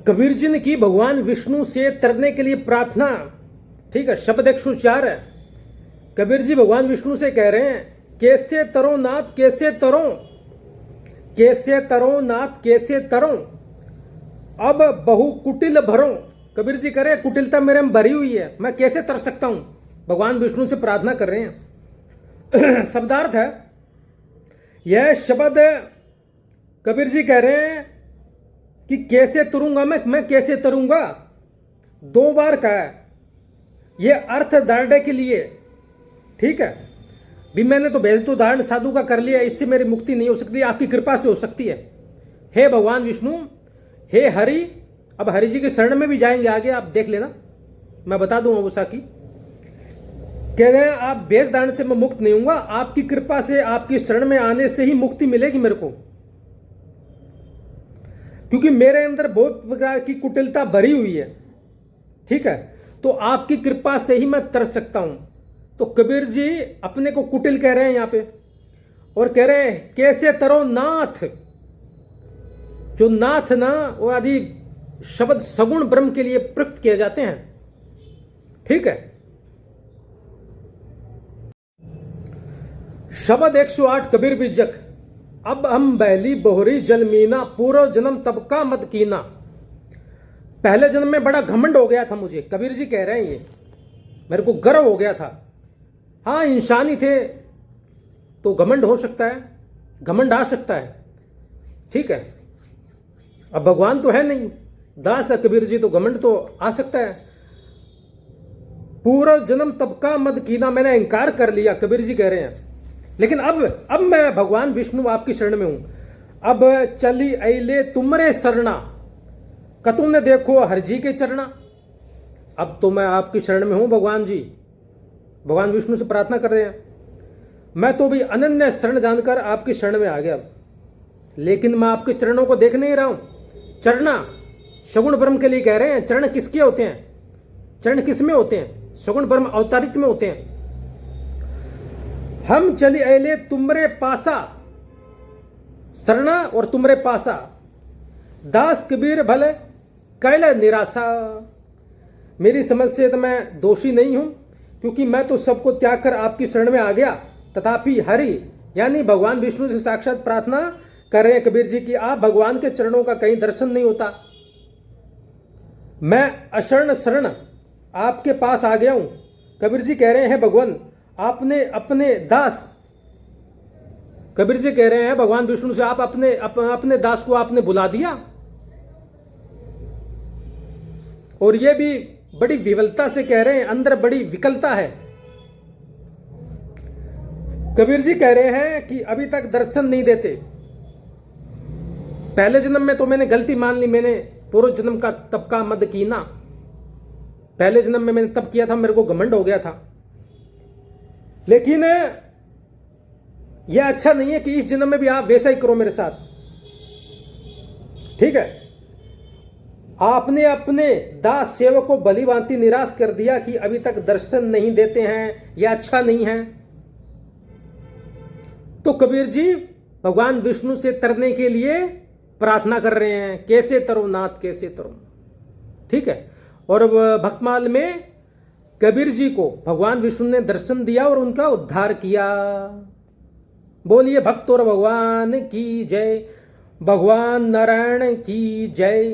कबीर जी ने की भगवान विष्णु से तरने के लिए प्रार्थना। ठीक है, शब्द 104 है। कबीर जी भगवान विष्णु से कह रहे हैं, कैसे तरो नाथ कैसे तरो, कैसे तरो नाथ कैसे तरो, अब बहु कुटिल भरो। कबीर जी कह रहे हैं कुटिलता मेरे में भरी हुई है, मैं कैसे तर सकता हूं। भगवान विष्णु से प्रार्थना कर रहे हैं। शब्दार्थ है यह शब्द। कबीर जी कह रहे हैं कि कैसे तरूंगा, मैं कैसे तरूंगा, 2 बार कहा है। यह अर्थ धारणे के लिए। ठीक है, भी मैंने तो भेज तो धारण साधु का कर लिया, इससे मेरी मुक्ति नहीं हो सकती, आपकी कृपा से हो सकती है। हे भगवान विष्णु, हे हरि। अब हरि जी के शरण में भी जाएंगे आगे, आप देख लेना, मैं बता दूंगा वो साकी। कह रहे हैं आप भेष धारण से मैं मुक्त नहीं हूंगा, आपकी कृपा से आपकी शरण में आने से ही मुक्ति मिलेगी मेरे को, क्योंकि मेरे अंदर बहुत प्रकार की कुटिलता भरी हुई है। ठीक है, तो आपकी कृपा से ही मैं तर सकता हूं। तो कबीर जी अपने को कुटिल कह रहे हैं यहां पे, और कह रहे हैं कैसे तरो नाथ। जो नाथ ना, वो आदि शब्द सगुण ब्रह्म के लिए प्रयुक्त किए जाते हैं। ठीक है, शब्द 108 कबीर बीजक। अब हम बहली बोहरी जलमीना, पूर्व जन्म तब का मत कीना। पहले जन्म में बड़ा घमंड हो गया था मुझे, कबीर जी कह रहे हैं, ये मेरे को गर्व हो गया था। हाँ, इंसान ही थे तो घमंड हो सकता है, घमंड आ सकता है। ठीक है, अब भगवान तो है नहीं, दास है कबीर जी, तो घमंड तो आ सकता है। पूर्व जन्म तब का मद कीना, मैंने इंकार कर लिया, कबीर जी कह रहे हैं। लेकिन अब मैं भगवान विष्णु आपकी शरण में हूं। अब चली अले तुमरे शरणा, कतुम ने देखो हर जी के चरणा। अब तो मैं आपकी शरण में हूं भगवान जी, भगवान विष्णु से प्रार्थना कर रहे हैं। मैं तो भी अनन्य शरण जानकर आपकी शरण में आ गया, लेकिन मैं आपके चरणों को देख नहीं रहा हूं। चरणा सगुण ब्रह्म के लिए कह रहे हैं। चरण किसके होते हैं, चरण किस में होते हैं, सगुण ब्रह्म अवतारित में होते हैं। हम चली अले तुमरे पासा, शरणा और तुमरे पासा, दास कबीर भले कैल निराशा। मेरी समझ से तो मैं दोषी नहीं हूं, क्योंकि मैं तो सबको त्याग कर आपकी शरण में आ गया। तथापि हरि यानी भगवान विष्णु से साक्षात प्रार्थना कर रहे हैं कबीर जी की, आप भगवान के चरणों का कहीं दर्शन नहीं होता। मैं अशरण शरण आपके पास आ गया हूं। कबीर जी कह रहे हैं भगवान, आपने अपने दास, कबीर जी कह रहे हैं भगवान विष्णु से, आप अपने दास को आपने बुला दिया। और ये भी बड़ी विवलता से कह रहे हैं, अंदर बड़ी विकलता है। कबीर जी कह रहे हैं कि अभी तक दर्शन नहीं देते। पहले जन्म में तो मैंने गलती मान ली, मैंने पूर्व जन्म का तप का मद कीना, पहले जन्म में मैंने तप किया था, मेरे को घमंड हो गया था। लेकिन यह अच्छा नहीं है कि इस जन्म में भी आप वैसा ही करो मेरे साथ। ठीक है, आपने अपने दास सेवक को भली भांति निराश कर दिया कि अभी तक दर्शन नहीं देते हैं, यह अच्छा नहीं है। तो कबीर जी भगवान विष्णु से तरने के लिए प्रार्थना कर रहे हैं, कैसे तरो नाथ कैसे तरो। ठीक है, और भक्तमाल में कबीर जी को भगवान विष्णु ने दर्शन दिया और उनका उद्धार किया। बोलिए भक्त और भगवान की जय, भगवान नारायण की जय।